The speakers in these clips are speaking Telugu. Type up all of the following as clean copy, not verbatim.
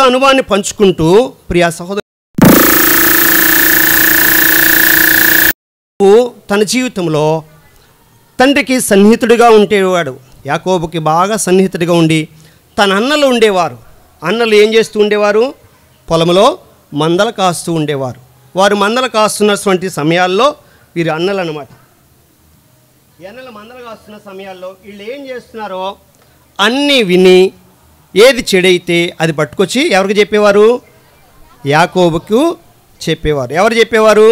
అనుభవాన్ని పంచుకుంటూ ప్రియా సహోదరు తన జీవితంలో తండ్రికి సన్నిహితుడిగా ఉండేవాడు. యాకోబుకి బాగా సన్నిహితుడిగా ఉండి తన అన్నలు ఉండేవారు. అన్నలు ఏం చేస్తూ ఉండేవారు? పొలంలో మందలు కాస్తూ ఉండేవారు. వారు మందలు కాస్తున్నటువంటి సమయాల్లో వీరు అన్నలు అన్నమాట. అన్నలు మందలు కాస్తున్న సమయాల్లో వీళ్ళు ఏం చేస్తున్నారో అన్నీ విని ఏది చెడైతే అది పట్టుకొచ్చి ఎవరికి చెప్పేవారు? యాకోబుకు చెప్పేవారు. ఎవరు చెప్పేవారు?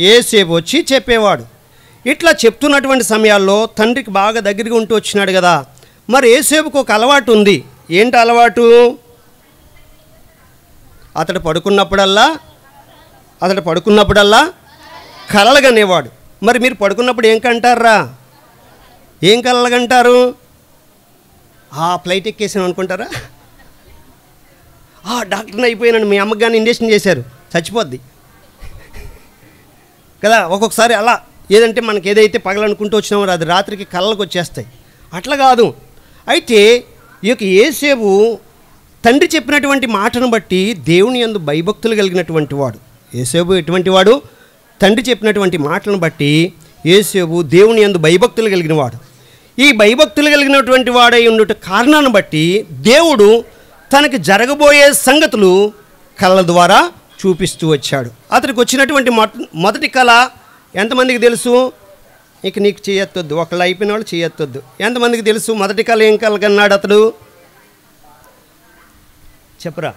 యోసేపు వచ్చి చెప్పేవాడు. ఇట్లా చెప్తున్నటువంటి సమయాల్లో తండ్రికి బాగా దగ్గరగా ఉంటూ వచ్చినాడు కదా. మరి యోసేపుకు ఒక అలవాటు ఉంది. ఏంటి అలవాటు? అతడు పడుకున్నప్పుడల్లా కలలుగనేవాడు. మరి మీరు పడుకున్నప్పుడు ఏం కంటారా? ఏం కలలుగంటారు? ఫ్లైట్ ఎక్కేసాను అనుకుంటారా? డాక్టర్ని అయిపోయినాను, మీ అమ్మకి కానీ ఇంజక్షన్ చేశారు, చచ్చిపోద్ది కదా. ఒక్కొక్కసారి అలా ఏదంటే మనకి ఏదైతే పగలనుకుంటూ వచ్చినామో అది రాత్రికి కళ్ళకు వచ్చేస్తాయి. అట్లా కాదు. అయితే ఈ యొక్క యోసేపు తండ్రి చెప్పినటువంటి మాటను బట్టి దేవుని యందు భయభక్తులు కలిగినటువంటి వాడు. యోసేపు ఎటువంటి వాడు? తండ్రి చెప్పినటువంటి మాటలను బట్టి యోసేపు దేవుని యందు భయభక్తులు కలిగిన వాడు. ఈ భయభక్తులు కలిగినటువంటి వాడై ఉండుట కారణాన్ని బట్టి దేవుడు తనకి జరగబోయే సంగతులు కళ్ళ ద్వారా చూపిస్తూ వచ్చాడు. అతనికి వచ్చినటువంటి మొదటి కళ ఎంతమందికి తెలుసు? ఇక నీకు చేయొత్తొద్దు, ఒకళ్ళు అయిపోయిన వాళ్ళు చేయొత్తొద్దు. ఎంతమందికి తెలుసు మొదటి కళ ఏం కళ కన్నాడు అతడు? చెప్పరా?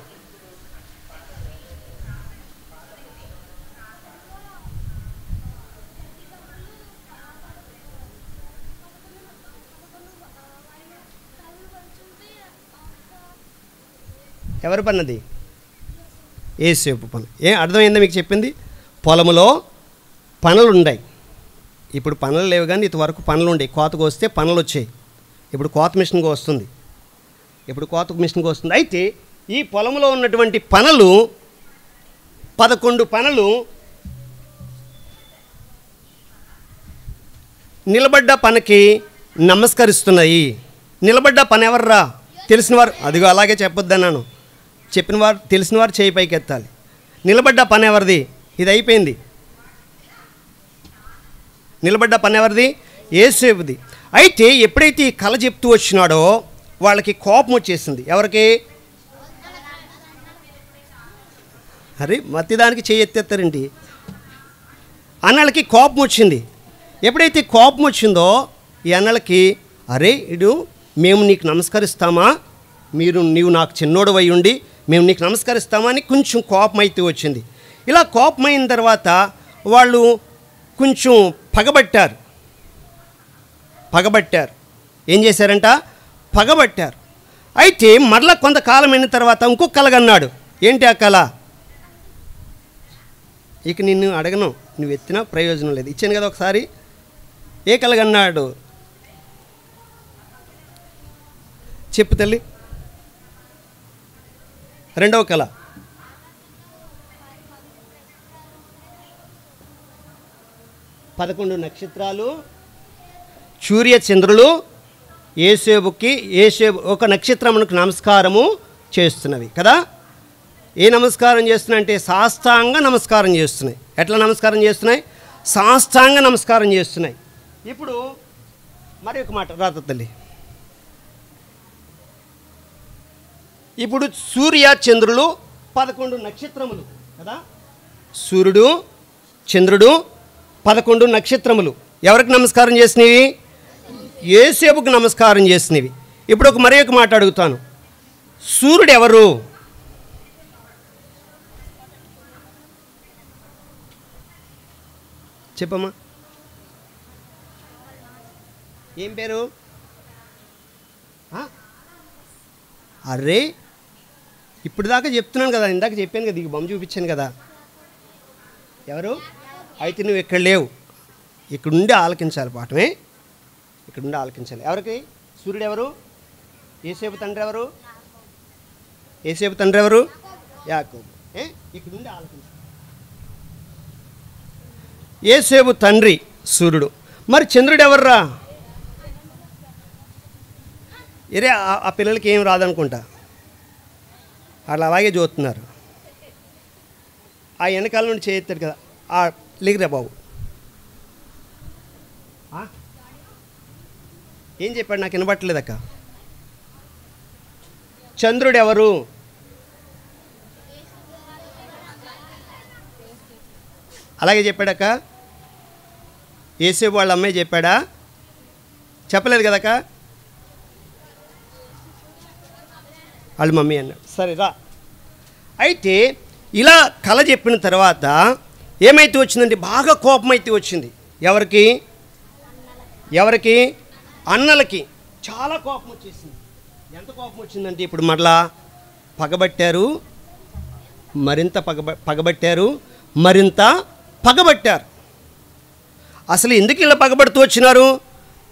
ఎవరి పన్నది? యోసేపు పని. అర్థమైందా మీకు చెప్పింది? పొలంలో పనులు ఉన్నాయి. ఇప్పుడు పనులు లేవు కానీ ఇంతవరకు పనులు ఉండేవి. కోతకు వస్తే పనులు వచ్చాయి. ఇప్పుడు కోత మిషన్కి వస్తుంది. అయితే ఈ పొలంలో ఉన్నటువంటి పనులు 11 పనులు నిలబడ్డ పనికి నమస్కరిస్తున్నాయి. నిలబడ్డ పని ఎవర్రా? తెలిసినవారు. అదిగో అలాగే చెప్పొద్దన్నాను. చెప్పినవారు తెలిసినవారు చేయి పైకి ఎత్తాలి. నిలబడ్డ పని ఎవరిది? ఇది అయిపోయింది. నిలబడ్డ పని ఎవరిది? యోసేపుది. అయితే ఎప్పుడైతే ఈ కళ చెప్తూ వచ్చినాడో వాళ్ళకి కోపం వచ్చేసింది. ఎవరికి? అరే మత్తిదానికి చేయి ఎత్తేస్తారండి. అన్నలకి కోపం వచ్చింది. ఎప్పుడైతే కోపం వచ్చిందో ఈ అన్నలకి, అరే ఇడు మేము నీకు నమస్కరిస్తామా? నీవు నాకు చిన్నోడు అయి ఉండి మేము నీకు నమస్కరిస్తామా అని కొంచెం కోపం అయితే వచ్చింది. ఇలా కోపమైన తర్వాత వాళ్ళు కొంచెం పగబట్టారు. ఏం చేశారంట? పగబట్టారు. అయితే మరలా కొంతకాలం అయిన తర్వాత ఇంకొక కలగన్నాడు. ఏంటి ఆ కళ? ఇక నిన్ను అడగను, నువ్వు ఎత్తినా ప్రయోజనం లేదు. ఇచ్చాను కదా ఒకసారి. ఏ కలగన్నాడు? చెప్పు తల్లి. రెండవ కళ. పదకొండు నక్షత్రాలు, సూర్య చంద్రులు యోసేపుకి ఒక నక్షత్రమునకు నమస్కారము చేస్తున్నవి కదా. ఏ నమస్కారం చేస్తున్నాయి అంటే సాష్టాంగ నమస్కారం చేస్తున్నాయి. ఎట్లా నమస్కారం చేస్తున్నాయి? సాష్టాంగ నమస్కారం చేస్తున్నాయి. ఇప్పుడు మరి ఒక మాట రాత తల్లి. ఇప్పుడు సూర్య చంద్రులు 11 నక్షత్రములు కదా. సూర్యుడు చంద్రుడు 11 నక్షత్రములు ఎవరికి నమస్కారం చేసినవి? యోసేపుకు నమస్కారం చేసినవి. ఇప్పుడు మరి ఒక మాట అడుగుతాను. సూర్యుడు ఎవరు? చెప్పమ్మా. ఏం పేరు? అరే ఇప్పుడు దాకా చెప్తున్నాను కదా, ఇందాక చెప్పాను కదా, ఈ బొమ్మ చూపించాను కదా. ఎవరు? అయితే నువ్వు ఇక్కడ లేవు, ఇక్కడుండి ఆలకించాలి పాఠమే. ఇక్కడుండి ఆలకించాలి. ఎవరికి? సూర్యుడు ఎవరు? యోసేపు తండ్రి ఎవరు? యాకోబు. ఇక్కడుండి ఆలకించాలి. యోసేపు తండ్రి సూర్యుడు. మరి చంద్రుడు ఎవర్రా? ఆ పిల్లలకి ఏం రాదనుకుంటా. వాళ్ళు అలాగే చూస్తున్నారు. ఆ వెనకాల నుండి చేయొత్తాడు కదా, ఆ లిగిరా బాబు. ఏం చెప్పాడు నాకు వినబట్టలేదక్క. చంద్రుడు ఎవరు? అలాగే చెప్పాడక్క. యేసేపు వాళ్ళ అమ్మాయి చెప్పాడా? చెప్పలేదు కదక్క. వాళ్ళ మమ్మీ అన్నాడు. సరే రా. అయితే ఇలా కళ చెప్పిన తర్వాత ఏమైతే వచ్చిందంటే బాగా కోపం అయితే వచ్చింది. ఎవరికి? అన్నలకి చాలా కోపం వచ్చేసింది. ఎంత కోపం వచ్చిందంటే ఇప్పుడు మరలా పగబట్టారు, మరింత పగబట్టారు. అసలు ఎందుకు ఇలా పగబడుతూ వచ్చినారు?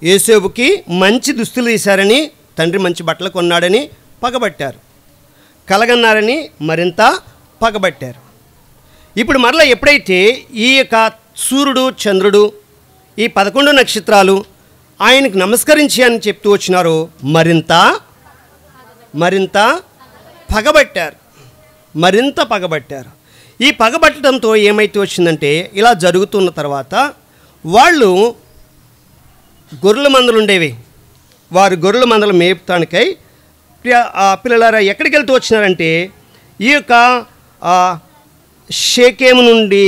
యోసేపుకి మంచి దుస్తులు తీశారని, తండ్రి మంచి బట్టలు కొన్నాడని పగబట్టారు. కలగన్నారని మరింత పగబట్టారు. ఇప్పుడు మరలా ఎప్పుడైతే ఈ యొక్క సూర్యుడు, చంద్రుడు, ఈ 11 నక్షత్రాలు ఆయనకు నమస్కరించి అని చెప్తూ వచ్చినారో మరింత పగబట్టారు. ఈ పగబట్టడంతో ఏమైతే వచ్చిందంటే ఇలా జరుగుతున్న తర్వాత వాళ్ళు గొర్రెల మందలు ఉండేవి. వారు గొర్రెల మందలు మేపుతానికై పిల్లలారా ఎక్కడికి వెళ్తూ వచ్చినారంటే ఈ యొక్క షేకేము నుండి,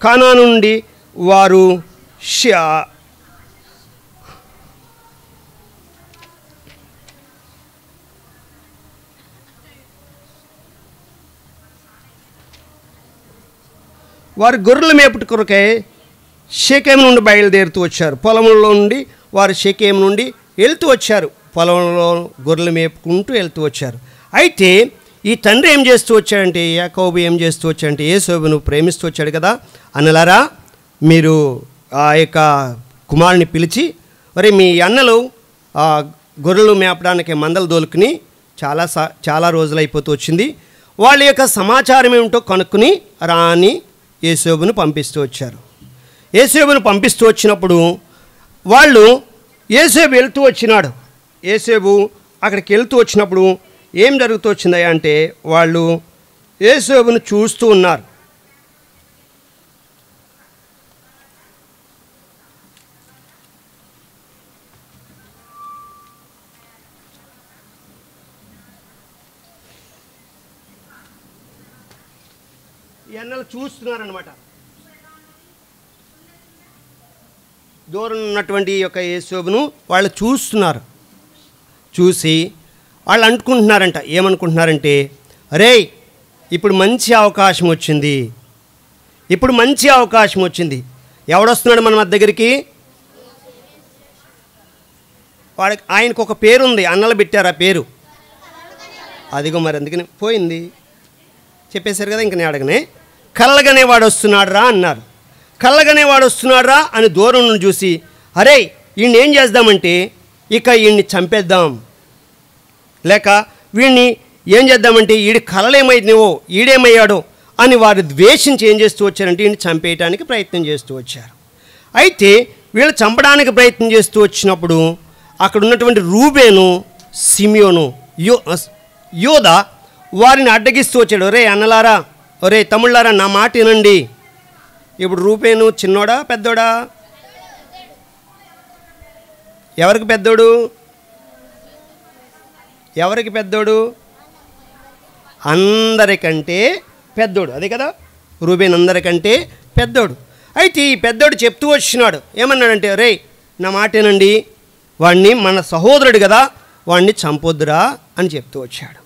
కానాను నుండి వారు గొర్రెల మేపుట కొరకై షేకేము నుండి బయలుదేరుతూ వచ్చారు. పొలంలో నుండి వారు షేకేము నుండి వెళ్తూ వచ్చారు. పొలంలో గొర్రెలు మేపుకుంటూ వెళ్తూ వచ్చారు. అయితే ఈ తండ్రి ఏం చేస్తూ వచ్చాడంటే, యాకోబు ఏం చేస్తూ వచ్చాడంటే, యోసేపును ప్రేమిస్తూ వచ్చాడు కదా, అన్నలారా మీరు ఆ యొక్క కుమారుని పిలిచి, మరి మీ అన్నలు గొర్రెలు మేపడానికి మందలు దోలుకుని చాలా రోజులు అయిపోతూ వచ్చింది, వాళ్ళ యొక్క సమాచారం ఏమిటో కనుక్కుని రాని యోసేపును పంపిస్తూ వచ్చారు. యోసేపును పంపిస్తూ వచ్చినప్పుడు వాళ్ళు యోసేపు వెళ్తూ వచ్చినాడు. యోసేపు అక్కడికి వెళ్తూ వచ్చినప్పుడు ఏం జరుగుతూ వచ్చిందా అంటే వాళ్ళు యోసేపును చూస్తూ ఉన్నారు. ఈ అన్నలు చూస్తున్నారన్నమాట. దూరం ఉన్నటువంటి యొక్క యేసోబును వాళ్ళు చూస్తున్నారు. చూసి వాళ్ళు అనుకుంటున్నారంట, ఏమనుకుంటున్నారంటే, అరే ఇప్పుడు మంచి అవకాశం వచ్చింది. ఎవడొస్తున్నాడు మన దగ్గరికి? ఆయనకు ఒక పేరు ఉంది, అన్నలు పెట్టారు ఆ పేరు. అదిగో మరి అందుకని పోయింది, చెప్పేశారు కదా, ఇంక నేను అడగనే. కళ్ళగనే వాడు వస్తున్నాడు రా అన్నారు. కళ్ళగనే వాడు వస్తున్నాడు రా అని దూరం నుండి చూసి, అరే వీడిని ఏం చేద్దామంటే ఇక వీడిని చంపేద్దాం, లేక వీడిని ఏం చేద్దామంటే వీడి కళలేమైనావో ఈడేమయ్యాడో అని వారు ద్వేషించి ఏం చేస్తూ వచ్చారంటే వీడిని చంపేయడానికి ప్రయత్నం చేస్తూ వచ్చారు. అయితే వీళ్ళు చంపడానికి ప్రయత్నం చేస్తూ వచ్చినప్పుడు అక్కడ ఉన్నటువంటి రూబేను, సిమియోను, యోదా వారిని అడ్డగిస్తూ వచ్చాడు. ఒరే అన్నలారా, ఒరే తమ్ముళ్ళారా, నా మాట వినండి. ఇప్పుడు రూపేను చిన్నోడా పెద్దోడా? ఎవరికి పెద్దోడు? అందరికంటే పెద్దోడు, అదే కదా, రూబేన్ అందరికంటే పెద్దోడు. అయితే ఈ పెద్దోడు చెప్తూ వచ్చినాడు, ఏమన్నాడంటే, రే నా మాటేనండి, వాడిని మన సహోదరుడు కదా, వాడిని చంపొద్దురా అని చెప్తూ వచ్చాడు.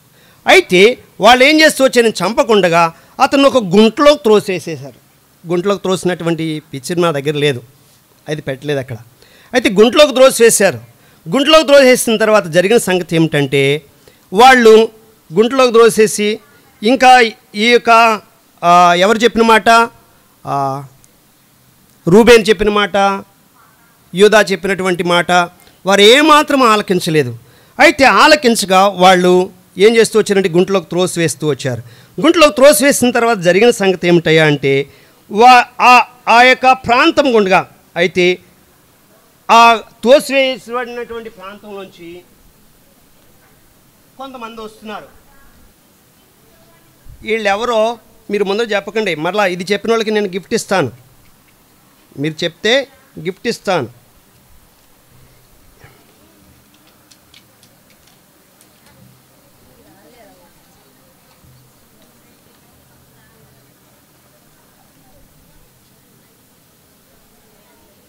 అయితే వాళ్ళు ఏం చేస్తూ వచ్చారని చంపకుండగా అతను ఒక గుంటలోకి త్రోసేసేసారు. గుంటలోకి త్రోసినటువంటి పిక్చర్ నా దగ్గర లేదు, అది పెట్టలేదు అక్కడ. అయితే గుంటలోకి త్రోసేసారు. గుంటలోకి త్రోసేసిన తర్వాత జరిగిన సంగతి ఏమిటంటే, వాళ్ళు గుంటలోకి త్రోసేసి ఇంకా ఈ యొక్క ఎవరు చెప్పిన మాట, రూబేన్ చెప్పిన మాట, యూదా చెప్పినటువంటి మాట వారు ఏమాత్రం ఆలకించలేదు. అయితే ఆలకించగా వాళ్ళు ఏం చేస్తూ వచ్చారంటే గుంటలోకి త్రోసివేస్తూ వచ్చారు. గుంటలోకి త్రోసివేసిన తర్వాత జరిగిన సంగతి ఏమిటయ్యా అంటే, ఆ యొక్క ప్రాంతం గుండగా, అయితే ఆ తోసివేసినటువంటి ప్రాంతంలోంచి కొంతమంది వస్తున్నారు. వీళ్ళు ఎవరో మీరు ముందు చెప్పకండి, మరలా ఇది చెప్పిన వాళ్ళకి నేను గిఫ్ట్ ఇస్తాను. మీరు చెప్తే గిఫ్ట్ ఇస్తాను.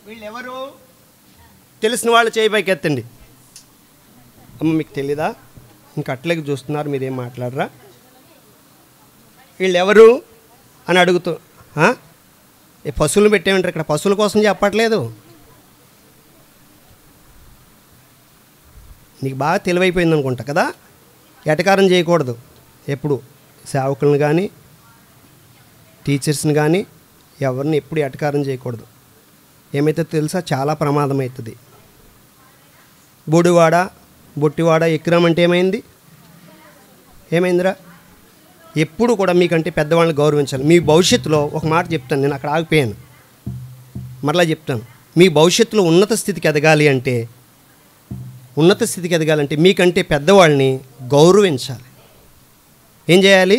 వీళ్ళెవరు తెలిసిన వాళ్ళు చేయి పైకి ఎత్తండి. అమ్మ మీకు తెలీదా? ఇంక అట్లకి చూస్తున్నారు, మీరేం మాట్లాడరా? వీళ్ళెవరు అని అడుగుతూ ఏ పశువులు పెట్టేమంటారు ఇక్కడ? పశువుల కోసం చెప్పట్లేదు. నీకు బాగా తెలివైపోయింది అనుకుంటా కదా. ఎటకారం చేయకూడదు ఎప్పుడు. సేవకులను కానీ టీచర్స్ని కానీ ఎవరిని ఎప్పుడు ఎటకారం చేయకూడదు. ఏమైతే తెలుసా, చాలా ప్రమాదం అవుతుంది. బొడివాడ బొట్టివాడ ఎక్కిరామంటే ఏమైంది? ఏమైందిరా? ఎప్పుడు కూడా మీకంటే పెద్దవాళ్ళని గౌరవించాలి. మీ భవిష్యత్తులో ఒక మాట చెప్తాను, నేను అక్కడ ఆగిపోయాను, మరలా చెప్తాను. మీ భవిష్యత్తులో ఉన్నత స్థితికి ఎదగాలి అంటే మీకంటే పెద్దవాళ్ళని గౌరవించాలి. ఏం చేయాలి?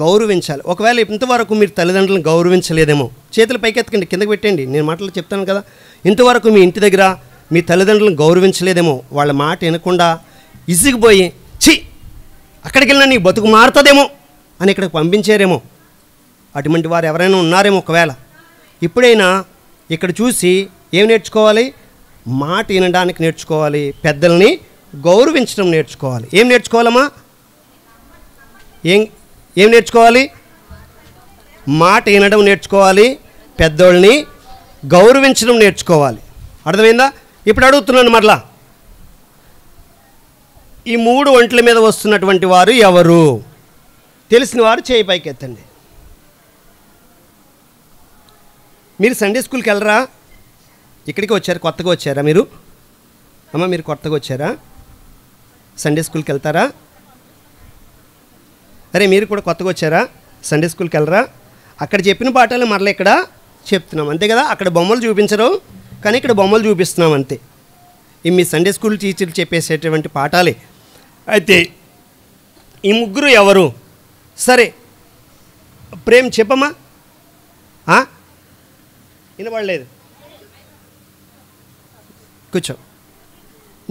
గౌరవించాలి. ఒకవేళ ఇంతవరకు మీరు తల్లిదండ్రులను గౌరవించలేదేమో, చేతులు పైకెత్తకండి, కిందకి పెట్టండి, నేను మాటలు చెప్తాను కదా. ఇంతవరకు మీ ఇంటి దగ్గర మీ తల్లిదండ్రులను గౌరవించలేదేమో, వాళ్ళ మాట వినకుండా ఇసిగిపోయి ఛీ అక్కడికి వెళ్ళినా నీ బతుకు మారుతుందేమో అని ఇక్కడికి పంపించారేమో. అటువంటి వారు ఎవరైనా ఉన్నారేమో. ఒకవేళ ఇప్పుడైనా ఇక్కడ చూసి ఏం నేర్చుకోవాలి? మాట వినడానికి నేర్చుకోవాలి, పెద్దల్ని గౌరవించడం నేర్చుకోవాలి. ఏం నేర్చుకోవాలమ్మా? ఏం నేర్చుకోవాలి? మాట వినడం నేర్చుకోవాలి, పెద్దోళ్ళని గౌరవించడం నేర్చుకోవాలి. అర్థమైందా? ఇప్పుడు అడుగుతున్నాను మరలా, ఈ 3 ఒంట్ల మీద వస్తున్నటువంటి వారు ఎవరు? తెలిసిన వారు చేయి పైకి ఎత్తండి. మీరు సండే స్కూల్కి వెళ్ళరా? ఇక్కడికి వచ్చారు, కొత్తగా వచ్చారా మీరు? అమ్మ మీరు కొత్తగా వచ్చారా? సండే స్కూల్కి వెళ్తారా? అరే మీరు కూడా కొత్తగా వచ్చారా? సండే స్కూల్కి వెళ్ళరా? అక్కడ చెప్పిన పాఠాలు మరలా ఇక్కడ చెప్తున్నాం, అంతే కదా. అక్కడ బొమ్మలు చూపించరు, కానీ ఇక్కడ బొమ్మలు చూపిస్తున్నాం అంతే. ఈ మీ సండే స్కూల్ టీచర్లు చెప్పేసేటువంటి పాఠాలే. అయితే ఈ 3 ఎవరు? సరే ప్రేమ్ చెప్పమ్మా. వినపడలేదు, కూర్చో.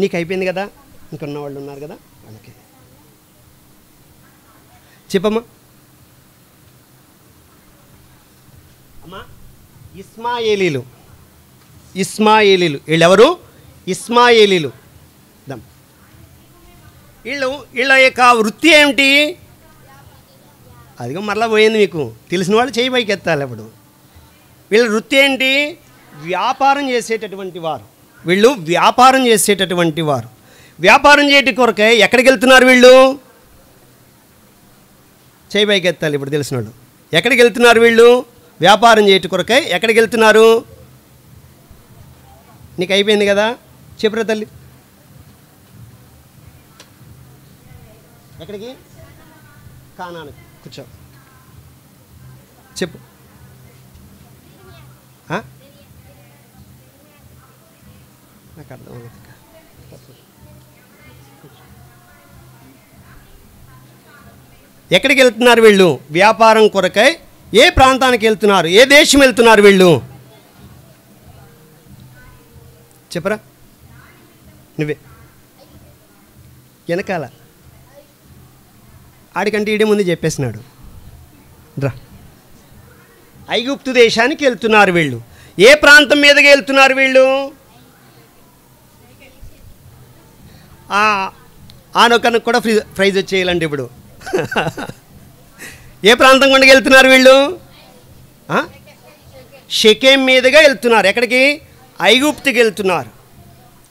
నీకు అయిపోయింది కదా, ఇంకొన్న వాళ్ళు ఉన్నారు కదా వాళ్ళకి చెప్పమ్మా. అమ్మా ఇస్మాయేలీలు. వీళ్ళెవరు? ఇస్మాయేలీలు. వీళ్ళ యొక్క వృత్తి ఏమిటి? అదిగో మరలా పోయింది. మీకు తెలిసిన వాళ్ళు చేయి పైకి ఎత్తాలి. అప్పుడు వీళ్ళ వృత్తి ఏంటి? వ్యాపారం చేసేటటువంటి వారు. వీళ్ళు వ్యాపారం చేసేటటువంటి వారు. వ్యాపారం చేయటి కొరకే ఎక్కడికి వెళ్తున్నారు వీళ్ళు? చేయి పైకి ఎత్తాలి ఇప్పుడు తెలిసిన వాళ్ళు. ఎక్కడికి వెళ్తున్నారు వీళ్ళు? వ్యాపారం చేయటి కొరకే ఎక్కడికి వెళ్తున్నారు? నీకు అయిపోయింది కదా, చెప్పురా తల్లి. ఎక్కడికి? కానానికి. కూర్చో, చెప్పు. నాకు అర్థం అవుతుంది. ఎక్కడికి వెళ్తున్నారు వీళ్ళు? వ్యాపారం కొరకై ఏ ప్రాంతానికి వెళ్తున్నారు? ఏ దేశం వెళ్తున్నారు వీళ్ళు? చెప్పరా నువ్వే. వెనకాల ఆడికంటే ఈడే ముందు చెప్పేసినాడు. రా. ఐగుప్తు దేశానికి వెళ్తున్నారు వీళ్ళు. ఏ ప్రాంతం మీదకి వెళ్తున్నారు వీళ్ళు? ఆనొకనికి కూడా ప్రైజ్ వచ్చేయాలండి ఇప్పుడు. ఏ ప్రాంతం గుండా వెళ్తున్నారు వీళ్ళు? షెకెం మీదుగా వెళ్తున్నారు. ఎక్కడికి? ఐగుప్తుకి వెళ్తున్నారు.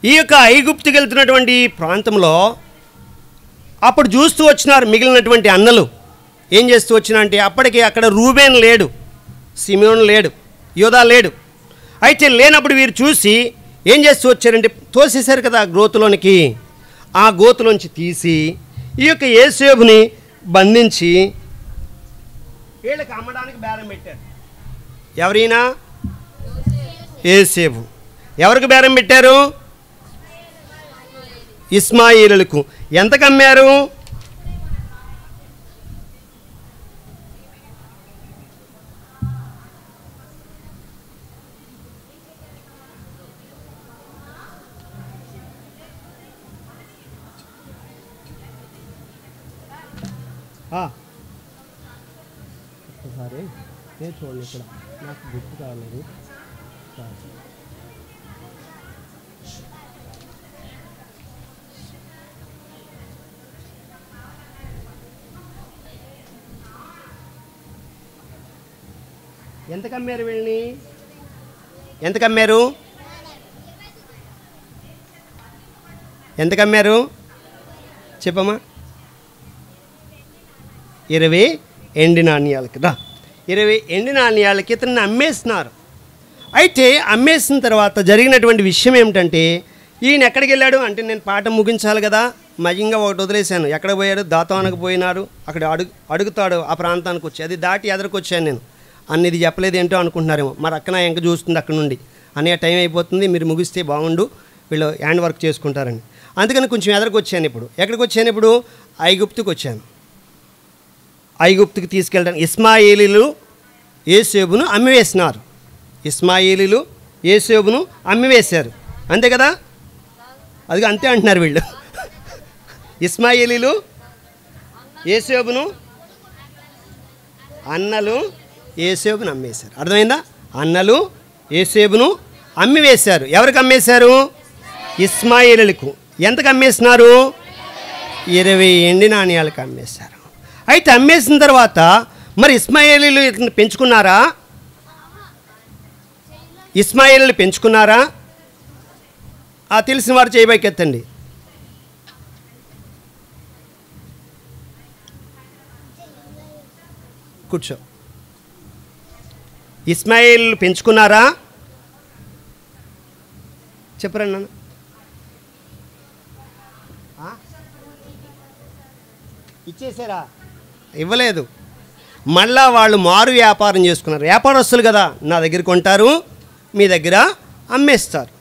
ఈ యొక్క ఐగుప్తుకి వెళ్తున్నటువంటి ప్రాంతంలో అప్పుడు చూస్తూ వచ్చినారు మిగిలినటువంటి అన్నలు. ఏం చేస్తూ వచ్చినారంటే అప్పటికి అక్కడ రూబేన్ లేడు, సిమియోన్ లేడు, యోధా లేడు. అయితే లేనప్పుడు వీరు చూసి ఏం చేస్తూ వచ్చారంటే తోసేశారు కదా గోతులోనికి. ఆ గోతులోంచి తీసి ఈ యొక్క యోసేపుని బంధించి వీళ్ళకి అమ్మడానికి బేరం పెట్టారు. ఎవరైనా? యోసేపు. ఎవరికి బేరం పెట్టారు? ఇస్మాయిలీలకు. ఎంతకు అమ్మారు? ఒక్కసారి నేను చూడండి ఇక్కడ నాకు గుర్తు కాలేదు. ఎంత కమ్మారు వీళ్ళని? ఎంత కమ్మారు? ఎంత కమ్మారు చెప్పమ్మా? 20 ఎండి నాణ్యాలకి 20 ఎండి నాణ్యాలకి ఇతన్ని అమ్మేస్తున్నారు. అయితే అమ్మేసిన తర్వాత జరిగినటువంటి విషయం ఏమిటంటే, ఈయన ఎక్కడికి వెళ్ళాడు అంటే, నేను పాఠం ముగించాలి కదా, మయంగా ఒకటి వదిలేశాను. ఎక్కడ పోయాడు? దాతానికి పోయినాడు. అక్కడ అడుగుతాడు ఆ ప్రాంతానికి వచ్చి, అది దాటి ఎదరికొచ్చాను నేను అన్నిది చెప్పలేదు ఏంటో అనుకుంటున్నారేమో. మరి అక్క నా ఎంక చూస్తుంది అక్కడ నుండి, అనే టైం అయిపోతుంది, మీరు ముగిస్తే బాగుండు, వీళ్ళు హ్యాండ్ వర్క్ చేసుకుంటారని. అందుకని కొంచెం ఎదరికి వచ్చాను. ఇప్పుడు ఎక్కడికి వచ్చాను? ఇప్పుడు ఐగుప్తుకి వచ్చాను. ఐగుప్తుకి తీసుకెళ్ళడానికి ఇస్మాయేలీలు యోసేపును అమ్మివేసినారు. ఇస్మాయేలీలు యోసేపును అమ్మివేశారు, అంతే కదా? అది అంతే అంటున్నారు వీళ్ళు. ఇస్మాయేలీలు యోసేపును, అన్నలు యోసేపును అమ్మేశారు. అర్థమైందా? అన్నలు యోసేపును అమ్మివేశారు. ఎవరికి అమ్మేశారు? ఇస్మాయేలీలకు. ఎంతకు అమ్మేసినారు? 20 ఎండి నాణ్యాలకు అమ్మేశారు. అయితే అమ్మేసిన తర్వాత మరి ఇస్మాయేలీలు ఇతను పెంచుకున్నారా? ఇస్మాయేలీలు పెంచుకున్నారా? తెలిసిన వారు చేయబైకెత్తండి. కూర్చో. ఇస్మాయేలీలు పెంచుకున్నారా? చెప్పరండి నాన్న. ఇచ్చేసారా? ఇవ్వలేదు. మళ్ళా వాళ్ళు మారు వ్యాపారం చేసుకున్నారు. వ్యాపారస్తులు కదా, నా దగ్గర కొంటారు, మీ దగ్గర అమ్మేస్తారు.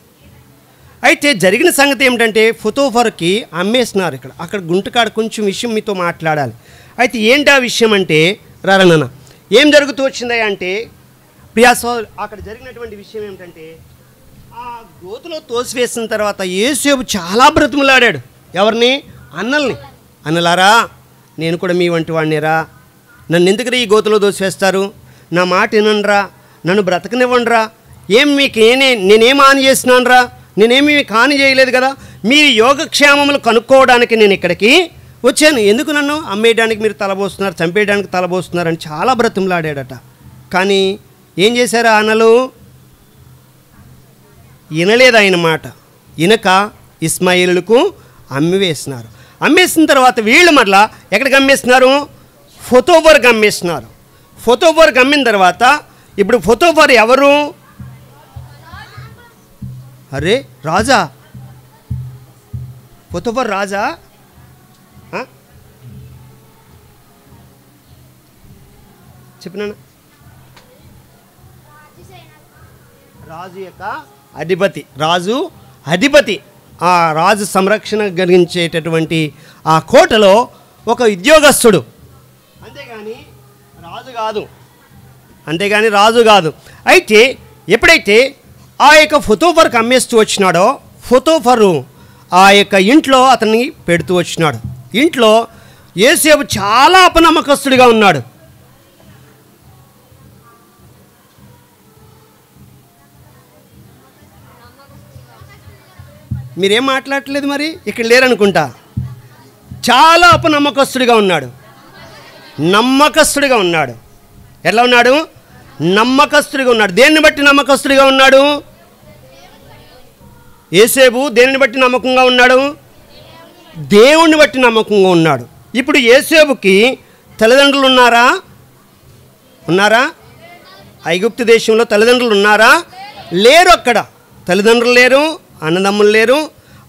అయితే జరిగిన సంగతి ఏమిటంటే, ఫోతోఫర్కి అమ్మేస్తున్నారు. అక్కడ గుంటకాడ కొంచెం విషయం మీతో మాట్లాడాలి. అయితే ఏంటి ఆ విషయం అంటే, రారన్న ఏం జరుగుతూ వచ్చిందా అంటే, ప్రియాసో అక్కడ జరిగినటువంటి విషయం ఏమిటంటే, ఆ గోతులో తోసివేసిన తర్వాత యోసేపు చాలా బ్రతిమలాడాడు. ఎవరిని? అన్నల్ని. అన్నలారా, నేను కూడా మీ వంటి వాడినిరా, నన్ను ఎందుకు ఈ గోతులో దోసివేస్తారు? నా మాట వినండిరా, నన్ను బ్రతకనివ్వండిరా. ఏం మీకు నేనేం హాని చేస్తున్నాను రా? నేనేమి హాని చేయలేదు కదా. మీ యోగక్షేమములు కనుక్కోవడానికి నేను ఇక్కడికి వచ్చాను. ఎందుకు నన్ను అమ్మేయడానికి మీరు తలబోస్తున్నారు, చంపేయడానికి తలబోస్తున్నారు అని చాలా బ్రతిమలాడాడట. కానీ ఏం చేశారు అన్నలు? వినలేదు ఆయన మాట. వినక ఇస్మాయిలులకు అమ్మివేసినారు. అమ్మేసిన తర్వాత వీళ్ళు మరలా ఎక్కడికి అమ్మేస్తున్నారు? ఫోతోఫర్కి అమ్మేస్తున్నారు. ఫోతోఫర్కి అమ్మిన తర్వాత ఇప్పుడు ఫోతోఫర్ ఎవరు? అరే రాజా, ఫోతోఫర్ రాజా? చెప్పినా? రాజు యొక్క అధిపతి. రాజు అధిపతి. ఆ రాజు సంరక్షణ కలిగించేటటువంటి ఆ కోటలో ఒక ఉద్యోగస్తుడు, అంతేగాని రాజు కాదు. అయితే ఎప్పుడైతే ఆ యొక్క ఫోతోఫర్కి అమ్మేస్తూ వచ్చినాడో, ఫోతోఫరు ఆ యొక్క ఇంట్లో అతన్ని పెడుతూ వచ్చినాడు. ఇంట్లో యోసేపు చాలా అపనమ్మకస్తుడిగా ఉన్నాడు. మీరేం మాట్లాడట్లేదు, మరి ఇక్కడ లేరనుకుంటా. చాలా అపనమ్మకస్తుడిగా ఉన్నాడు. నమ్మకస్తుడిగా ఉన్నాడు. ఎట్లా ఉన్నాడు? నమ్మకస్తుడిగా ఉన్నాడు. దేన్ని బట్టి నమ్మకస్తుడిగా ఉన్నాడు? యోసేపు దేనిని బట్టి నమ్మకంగా ఉన్నాడు? దేవుణ్ణి బట్టి నమ్మకంగా ఉన్నాడు. ఇప్పుడు యోసేపుకి తల్లిదండ్రులు ఉన్నారా? ఐగుప్తు దేశంలో తల్లిదండ్రులు ఉన్నారా? లేరు. అక్కడ తల్లిదండ్రులు లేరు, అన్నదమ్ములు లేరు.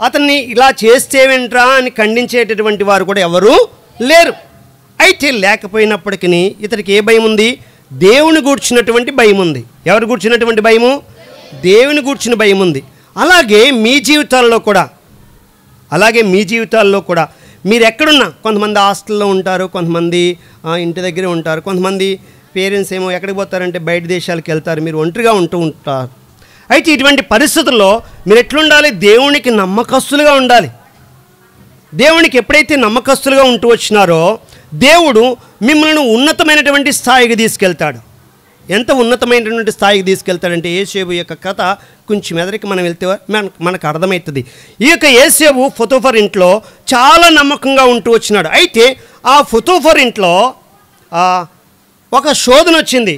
అతన్ని ఇలా చేస్తేవేంట్రా అని ఖండించేటటువంటి వారు కూడా ఎవరు లేరు. అయితే లేకపోయినప్పటికీ ఇతనికి ఏ భయం ఉంది? దేవుని గూర్చినటువంటి భయం ఉంది. ఎవరు గూర్చినటువంటి భయము? దేవుని గూర్చిన భయం ఉంది. అలాగే మీ జీవితాల్లో కూడా మీరు ఎక్కడున్నా, కొంతమంది హాస్టల్లో ఉంటారు, కొంతమంది ఇంటి దగ్గరే ఉంటారు, కొంతమంది పేరెంట్స్ ఏమో ఎక్కడికి పోతారంటే బయట దేశాలకు వెళ్తారు, మీరు ఒంటరిగా ఉంటారు. అయితే ఇటువంటి పరిస్థితుల్లో మీరు ఎట్లుండాలి? దేవునికి నమ్మకస్తులుగా ఉండాలి. దేవునికి ఎప్పుడైతే నమ్మకస్తులుగా ఉంటూ వచ్చినారో దేవుడు మిమ్మల్ని ఉన్నతమైనటువంటి స్థాయికి తీసుకెళ్తాడు. ఎంత ఉన్నతమైనటువంటి స్థాయికి తీసుకెళ్తాడంటే యోసేపు యొక్క కథ కొంచెం ఎదరికి మనం వెళ్తే మనకు అర్థమవుతుంది. ఈ యొక్క యోసేపు పొతీఫర్ ఇంట్లో చాలా నమ్మకంగా ఉంటూ వచ్చినాడు. అయితే ఆ పొతీఫర్ ఇంట్లో ఒక శోధన వచ్చింది.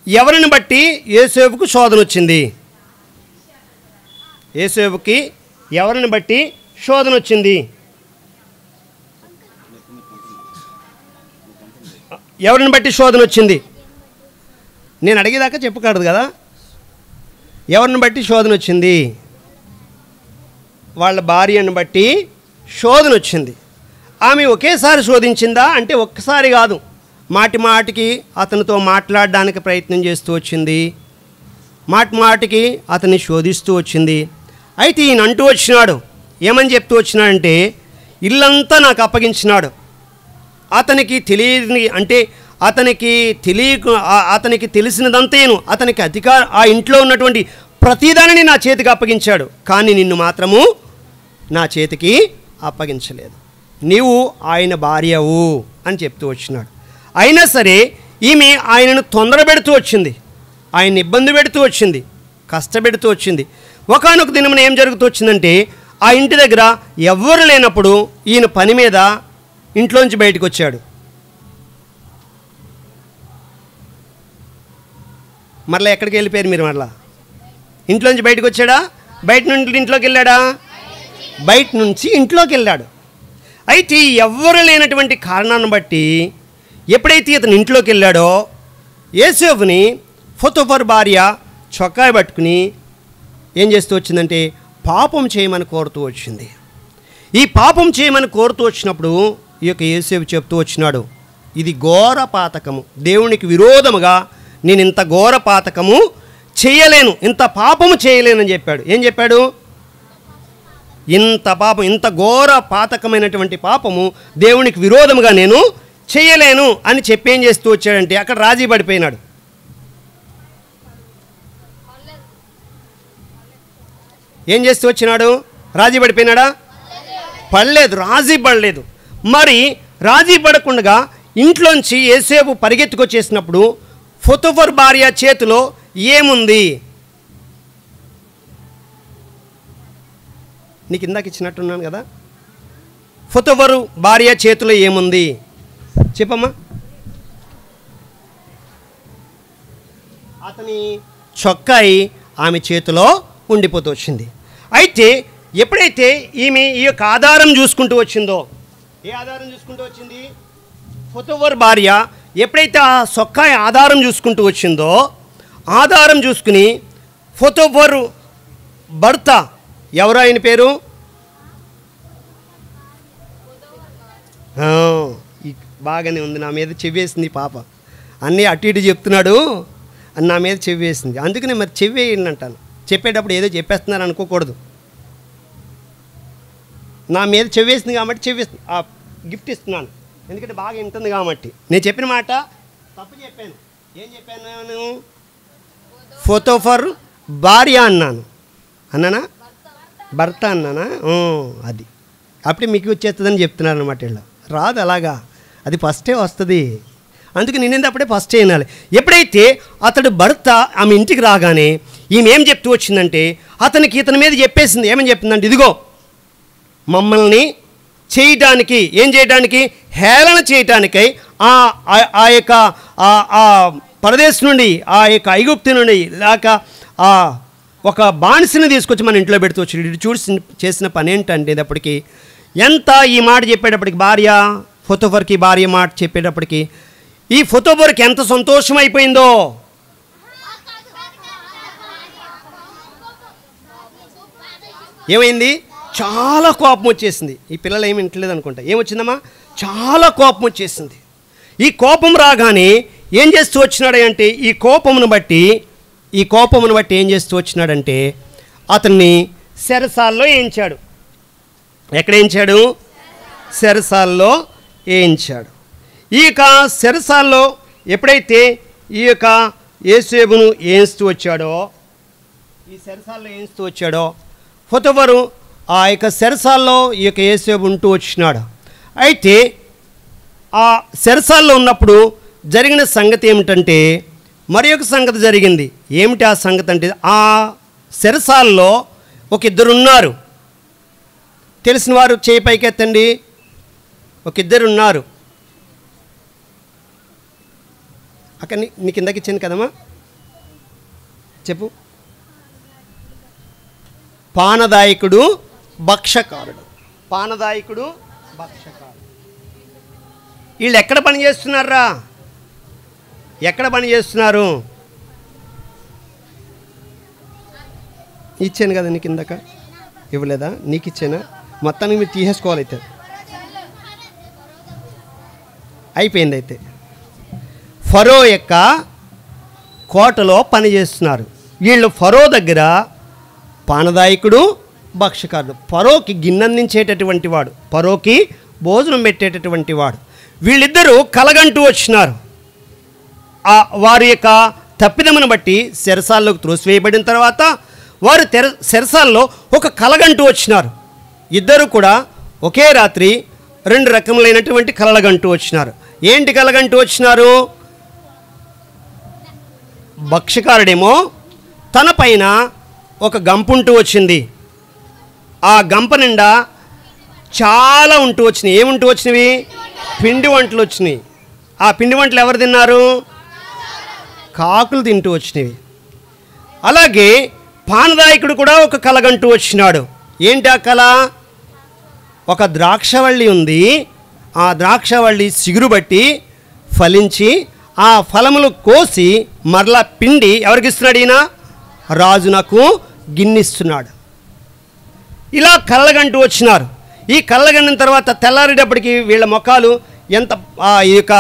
ఎవరిని బట్టి యోసేపుకు శోధన వచ్చింది? యోసేపుకి ఎవరిని బట్టి శోధన వచ్చింది? ఎవరిని బట్టి శోధన వచ్చింది? నేను అడిగేదాకా చెప్పకూడదు కదా. ఎవరిని బట్టి శోధన వచ్చింది? వాళ్ళ భార్యను బట్టి శోధన వచ్చింది. ఆమె ఒకేసారి శోధించిందా అంటే ఒక్కసారి కాదు, మాటి మాటికి అతనితో మాట్లాడడానికి ప్రయత్నం చేస్తూ వచ్చింది, మాటి మాటికి అతన్ని శోధిస్తూ వచ్చింది. అయితే ఈయన అంటూ వచ్చినాడు, ఏమని చెప్తూ వచ్చినాడంటే ఇల్లంతా నాకు అప్పగించినాడు, అతనికి తెలియని అంటే అతనికి తెలిసినదంతేను అతనికి ఆ ఇంట్లో ఉన్నటువంటి ప్రతిదానిని నా చేతికి అప్పగించాడు, కానీ నిన్ను మాత్రము నా చేతికి అప్పగించలేదు, నీవు ఆయన భార్యవు అని చెప్తూ వచ్చినాడు. అయినా సరే ఈమె ఆయనను తొందర పెడుతూ వచ్చింది, ఆయన్ని ఇబ్బంది పెడుతూ వచ్చింది, కష్టపెడుతూ వచ్చింది. ఒకానొక దినమున ఏం జరుగుతూ వచ్చిందంటే ఆ ఇంటి దగ్గర ఎవ్వరు లేనప్పుడు ఈయన పని మీద ఇంట్లోంచి బయటకు వచ్చాడు. మరలా ఎక్కడికి వెళ్ళిపోయారు మీరు? మరలా ఇంట్లోంచి బయటకు వచ్చాడా? బయట నుండి ఇంట్లోకి వెళ్ళాడా? బయట నుంచి ఇంట్లోకి వెళ్ళాడు. అయితే ఎవ్వరు లేనటువంటి కారణాన్ని బట్టి ఎప్పుడైతే ఇతను ఇంట్లోకి వెళ్ళాడో యోసేపుని పొతీఫర్ భార్య చొక్కా పట్టుకుని ఏం చేస్తూ వచ్చిందంటే పాపం చేయమని కోరుతూ వచ్చింది. ఈ పాపం చేయమని కోరుతూ వచ్చినప్పుడు ఈ యొక్క యోసేపు చెప్తూ వచ్చినాడు, ఇది ఘోర పాతకము, దేవునికి విరోధముగా నేను ఇంత ఘోర పాతకము చేయలేను, ఇంత పాపము చేయలేనని చెప్పాడు. ఏం చెప్పాడు? ఇంత ఘోర పాతకమైనటువంటి పాపము దేవునికి విరోధముగా నేను చేయలేను అని చెప్పి ఏం చేస్తూ వచ్చాడంటే అక్కడ రాజీ పడిపోయినాడు. ఏం చేస్తూ వచ్చినాడు? రాజీ పడిపోయినాడా? పడలేదు, రాజీ పడలేదు. మరి రాజీ పడకుండా ఇంట్లోంచి యోసేపు పరిగెత్తుకొచ్చేసినప్పుడు పొతీఫర్ భార్య చేతిలో ఏముంది? నీకు ఇందాక ఇచ్చినట్టున్నాను కదా. పొతీఫరు భార్య చేతిలో ఏముంది చెప్పమ్మా? అతని చొక్కాయి ఆమె చేతిలో ఉండిపోతూ వచ్చింది. అయితే ఎప్పుడైతే ఈమె ఈ యొక్క ఆధారం చూసుకుంటూ వచ్చిందో, ఏ ఆధారం చూసుకుంటూ వచ్చింది? పొతీఫర్ భార్య ఎప్పుడైతే ఆ చొక్కాయి ఆధారం చూసుకుంటూ వచ్చిందో, ఆధారం చూసుకుని పొతీఫర్ భర్త ఎవరు? ఆయన పేరు బాగానే ఉంది, నా మీద చెవ్వేసింది పాప, అన్నీ అటు ఇటు చెప్తున్నాడు అని నా మీద చెవ్వేసింది. అందుకనే మరి చెవ్వేయండి అంటాను. చెప్పేటప్పుడు ఏదో చెప్పేస్తున్నారు అనుకోకూడదు. నా మీద చెవ్వేసింది కాబట్టి చెవ్వేస్తుంది, ఆ గిఫ్ట్ ఇస్తున్నాను, ఎందుకంటే బాగా వింటుంది కాబట్టి. నేను చెప్పిన మాట తప్పు చెప్పాను. ఏం చెప్పాను నేను? పొతీఫర్ భార్య అన్నానా? భర్త అన్నానా? అది అప్పుడే మీకు వచ్చేస్తుందని చెప్తున్నారు అనమాట. ఇలా రాదు అలాగా, అది ఫస్టే వస్తుంది. అందుకే నేనేంది అప్పుడే ఫస్ట్ వినాలి. ఎప్పుడైతే అతడు భర్త ఆమె ఇంటికి రాగానే ఈమె ఏం చెప్తూ వచ్చిందంటే ఇతని మీద చెప్పేసింది. ఏమని చెప్పిందంటే, ఇదిగో మమ్మల్ని చేయటానికి, ఏం చేయడానికి? హేళన చేయటానికై ఆ యొక్క పరదేశం నుండి, ఆ యొక్క ఐగుప్తు నుండి లేక ఒక బానిసని తీసుకొచ్చి మన ఇంట్లో పెడుతూ వచ్చి ఇటు చూసి చేసిన పని ఏంటంటే అప్పటికి ఎంత ఈ మాట చెప్పేటప్పటికి పొతీఫర్కి భార్య మాట చెప్పేటప్పటికి ఈ పొతీఫర్కి ఎంత సంతోషం అయిపోయిందో. ఏమైంది? చాలా కోపం వచ్చేసింది. ఈ పిల్లలు ఏమి వింటలేదు అనుకుంటా. ఏమొచ్చిందమ్మా? చాలా కోపం వచ్చేసింది. ఈ కోపం రాగానే ఏం చేస్తూ వచ్చినాడంటే ఈ కోపమును బట్టి ఏం చేస్తూ వచ్చినాడంటే అతన్ని చెరసాల్లో వేయించాడు. ఎక్కడ వేయించాడు? చెరసాల్లో వేయించాడు. ఈ యొక్క చెరసాల్లో ఎప్పుడైతే ఈ యొక్క యోసేపును వేయిస్తూ వచ్చాడో, ఈ చెరసాల్లో వేయిస్తూ వచ్చాడో పొతీఫరు ఆ యొక్క చెరసాల్లో ఈ యొక్క యోసేపు ఉంటూ వచ్చినాడు. అయితే ఆ చెరసాల్లో ఉన్నప్పుడు జరిగిన సంగతి ఏమిటంటే మరి ఒక సంగతి జరిగింది. ఏమిటి ఆ సంగతి అంటే, ఆ చెరసాల్లో ఒక ఇద్దరు ఉన్నారు. తెలిసిన వారు చేయి పైకెత్తండి. ఒక ఇద్దరు ఉన్నారు. అక్కడ నీకు ఇందాక ఇచ్చాను కదమ్మా, చెప్పు. పానదాయకుడు, భక్షకారుడు. పానదాయకుడు, భక్షకారుడు. వీళ్ళు ఎక్కడ పని చేస్తున్నారా? ఎక్కడ పని చేస్తున్నారు? ఇచ్చాను కదా నీకు ఇందాక, ఇవ్వలేదా? నీకు ఇచ్చానా? మొత్తానికి మీరు తీసేసుకోవాలి. అయితే అయిపోయింది. అయితే ఫరో యొక్క కోటలో పని చేస్తున్నారు వీళ్ళు. ఫరో దగ్గర పానదాయకుడు, భక్షకారుడు. ఫరోకి గిన్నెందించేటటువంటి వాడు, ఫరోకి భోజనం పెట్టేటటువంటి వాడు. వీళ్ళిద్దరూ కలగంటూ వచ్చినారు. వారి యొక్క తప్పిదమును బట్టి చెరసాల్లోకి త్రోసివేయబడిన తర్వాత వారు చెరసాల్లో ఒక కలగంటూ వచ్చినారు. ఇద్దరు కూడా ఒకే రాత్రి 2 రకములైనటువంటి కలగంటూ వచ్చినారు. ఏంటి కలగంటూ వచ్చినారు? భక్షకారుడేమో తన పైన ఒక గంపుంటూ వచ్చింది. ఆ గంప నిండా చాలా ఉంటూ వచ్చినాయి. ఏముంటూ వచ్చినవి? పిండి వంటలు వచ్చినాయి. ఆ పిండి వంటలు ఎవరు తిన్నారు? కాకులు తింటూ వచ్చినవి. అలాగే పానదాయకుడు కూడా ఒక కలగంటూ వచ్చినాడు. ఏంటి ఆ కళ? ఒక ద్రాక్షవల్లి ఉంది. ఆ ద్రాక్షవల్లి సిగురు బట్టి ఫలించి ఆ ఫలములు కోసి మరలా పిండి ఎవరికి ఇస్తున్నాడు? ఈయన రాజునకు గిన్నిస్తున్నాడు. ఇలా కళ్ళగంటూ వచ్చినారు. ఈ కళ్ళగంటిన తర్వాత తెల్లారేటప్పటికి వీళ్ళ ముఖాలు ఎంత, ఈ యొక్క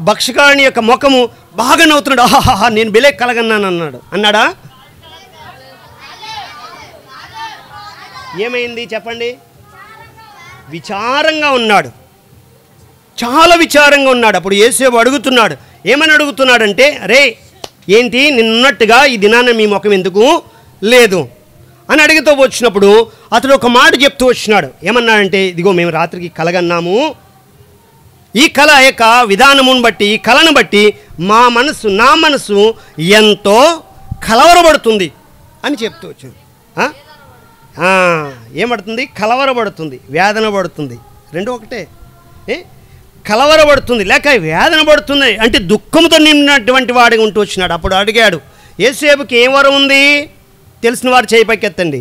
భక్షకారుని యొక్క ముఖము బాగా నవ్వుతున్నాడు. ఆహాహా, నేను బిలే కలగన్నాను అన్నాడా? ఏమైంది చెప్పండి? విచారంగా ఉన్నాడు, చాలా విచారంగా ఉన్నాడు. అప్పుడు యేసేపు అడుగుతున్నాడు. ఏమని అడుగుతున్నాడంటే, రే ఏంటి నిన్నట్టుగా ఈ దినాన మీ ముఖం ఎందుకు లేదు అని అడిగితో వచ్చినప్పుడు అతడు ఒక మాట చెప్తూ వచ్చినాడు. ఏమన్నాడంటే, ఇదిగో మేము రాత్రికి కలగన్నాము. ఈ కళ యొక్క విధానమును బట్టి, ఈ కళను బట్టి నా మనసు ఎంతో కలవరపడుతుంది అని చెప్తూ వచ్చాడు. ఏమడుతుంది? కలవరపడుతుంది, వేదన పడుతుంది. రెండు ఒకటే. కలవరపడుతుంది లేక వేదన పడుతుంది అంటే దుఃఖంతో నిండినటువంటి వాడిగా ఉంటూ వచ్చినాడు. అప్పుడు అడిగాడు, యేసేపుకి ఏం వరం ఉంది? తెలిసిన వారు చేయి పైకెత్తండి.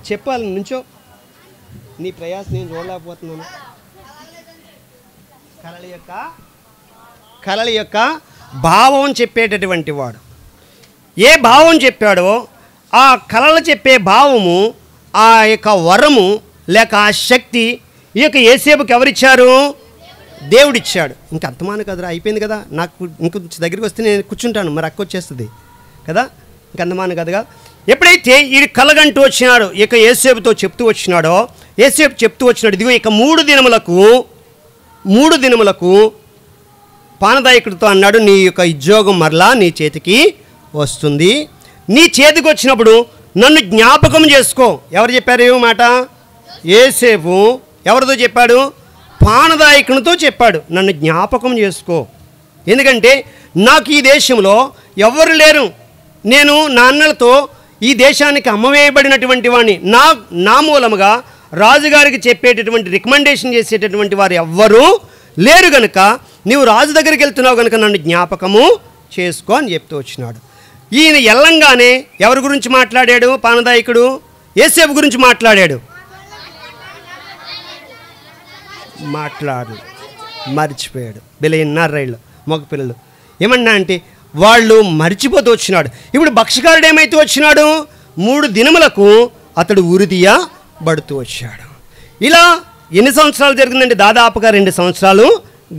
చెప్పాలి నుంచో, నీ ప్రయాస నేను చూడలేకపోతున్నాను. కళల యొక్క భావం చెప్పేటటువంటి వాడు. ఏ భావం చెప్పాడో ఆ కళలు చెప్పే భావము, ఆ యొక్క వరము లేక ఆ శక్తి ఈ యొక్క యేసేపుకి ఎవరిచ్చారు? దేవుడిచ్చాడు. ఇంక అంతమాను కదరా, అయిపోయింది కదా. నాకు ఇంకొంచెం దగ్గరికి వస్తే నేను కూర్చుంటాను, మరి అక్క వచ్చేస్తుంది కదా. ఇంక అంతమాను కదగా. ఎప్పుడైతే ఈ కలగంటూ వచ్చినాడు, ఇక యేసేపుతో చెప్తూ వచ్చినాడో, యేసేపు చెప్తూ వచ్చినాడు, ఇదిగో ఇక 3 దినములకు పానదాయకుడితో అన్నాడు, నీ యొక్క ఉద్యోగం మరలా నీ చేతికి వస్తుంది. నీ చేతికి వచ్చినప్పుడు నన్ను జ్ఞాపకం చేసుకో. ఎవరు చెప్పారు ఈ మాట? యేసేపు. ఎవరితో చెప్పాడు? పానదాయకునితో చెప్పాడు, నన్ను జ్ఞాపకం చేసుకో. ఎందుకంటే నాకు ఈ దేశంలో ఎవరు లేరు. నేను నా అన్నలతో ఈ దేశానికి అమ్మవేయబడినటువంటి వాడిని. నా మూలముగా రాజుగారికి చెప్పేటటువంటి రికమెండేషన్ చేసేటటువంటి వారు ఎవ్వరూ లేరు గనుక నీవు రాజు దగ్గరికి వెళ్తున్నావు కనుక నన్ను జ్ఞాపకము చేసుకో అని చెప్తూ వచ్చినాడు. ఈయన ఎల్లంగానే ఎవరి గురించి మాట్లాడాడు? పానదాయకుడు యేసేపు గురించి మాట్లాడాడు. మర్చిపోయాడు. బిలయన్నారైళ్ళు మగ పిల్లలు ఏమన్నా అంటే వాళ్ళు మర్చిపోతూ వచ్చినాడు. ఇప్పుడు భక్షకారుడు ఏమైతే వచ్చినాడు? 3 దినములకు అతడు ఉరిదీయబడుతూ వచ్చాడు. ఇలా ఎన్ని సంవత్సరాలు జరిగిందంటే దాదాపుగా 2 సంవత్సరాలు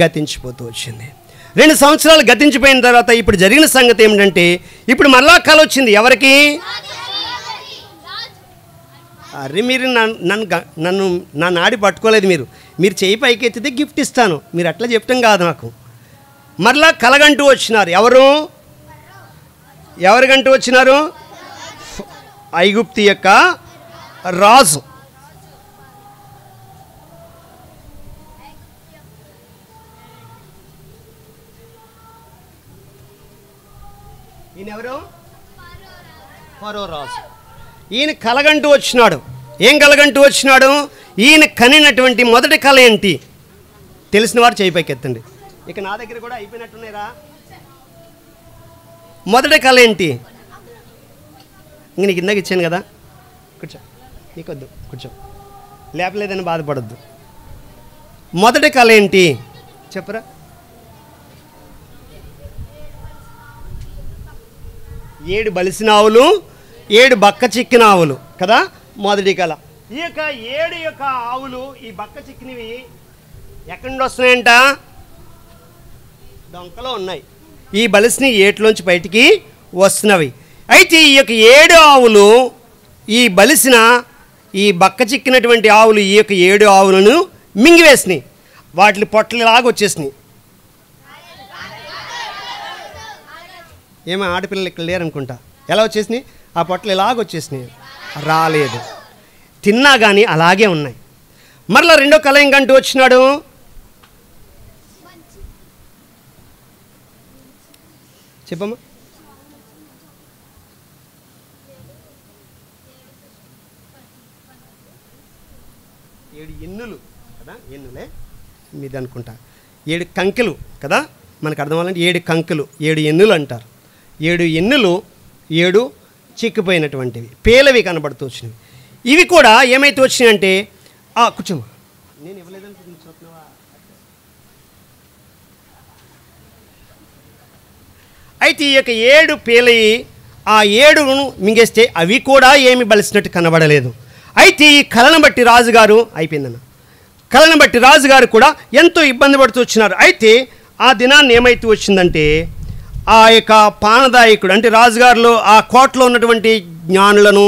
గతించిపోతూ వచ్చింది. 2 సంవత్సరాలు గతించిపోయిన తర్వాత ఇప్పుడు జరిగిన సంగతి ఏమిటంటే, ఇప్పుడు మరలా కల వచ్చింది. ఎవరికి? అరే మీరు నన్ను నా నాడి పట్టుకోలేదు. మీరు చేయి పైకి ఎత్తితే గిఫ్ట్ ఇస్తాను. మీరు అట్లా చెప్పటం కాదు నాకు. మరలా కలగంటూ వచ్చినారు. ఎవరికంటూ వచ్చినారు? ఐగుప్తు యొక్క రాజు. ఈయన ఎవరు? ఫరో రాజు. ఈయన కలగంటూ వచ్చినాడు. ఏం కలగంటూ వచ్చినాడు? ఈయన కనినటువంటి మొదటి కళ ఏంటి? తెలిసిన వారు చేయి పైకి ఎత్తండి. ఇక నా దగ్గర కూడా అయిపోయినట్టున్నాయిరా. మొదటి కళ ఏంటి? ఇంక నీకు ఇందాక ఇచ్చాను కదా, కూర్చో. నీకొద్దు, కూర్చో. లేపలేదని బాధపడద్దు. మొదటి కళ ఏంటి చెప్పరా? 7 బలిసిన ఆవులు, 7 బక్క చిక్కిన ఆవులు కదా మొదటి కళ. ఈ యొక్క 7 యొక్క ఆవులు, ఈ బక్క చిక్కినవి ఎక్కడి నుండి వస్తున్నాయంట? డొంకలో ఉన్నాయి. ఈ బలిసిన ఏట్లోంచి బయటికి వస్తున్నవి. అయితే ఈ యొక్క 7 ఆవులు, ఈ బలిసిన ఈ బక్క చిక్కినటువంటి ఆవులు ఈ యొక్క 7 ఆవులను మింగివేసినాయి. వాటి పొట్టలాగా వచ్చేసినాయి. ఏమో ఆడపిల్లలు ఇక్కడ లేరనుకుంటా. ఎలా వచ్చేసినాయి? ఆ పొట్టలు ఇలాగ వచ్చేసినాయి. రాలేదు. తిన్నా కానీ అలాగే ఉన్నాయి. మరలా రెండో కళ ఇంకంటూ వచ్చినాడు. చెప్పమ్మా. 7 ఎన్నులు కదా, ఎన్నులే మీది అనుకుంటా. 7 కంకెలు కదా, మనకు అర్థం అవ్వాలంటే 7 కంకెలు, 7 ఎన్నులు అంటారు. 7 ఎన్నులు, 7 చిక్కిపోయినటువంటివి, పేలవి కనబడుతూ వచ్చినవి. ఇవి కూడా ఏమైతే వచ్చినాయంటే, కూర్చోమ్మా. నేను ఇవ్వలేదనుకుంటున్నావా? అయితే ఈ యొక్క 7 పేలయి ఆ 7ను మింగేస్తే అవి కూడా ఏమి బలిసినట్టు కనబడలేదు. అయితే ఈ కళను బట్టి రాజుగారు అయిపోయిందన్న. కళను బట్టి రాజుగారు కూడా ఎంతో ఇబ్బంది పడుతూ వచ్చినారు. అయితే ఆ దినాన్ని ఏమైతే వచ్చిందంటే, ఆ యొక్క పానదాయకుడు అంటే రాజుగారిలో ఆ కోటలో ఉన్నటువంటి జ్ఞానులను,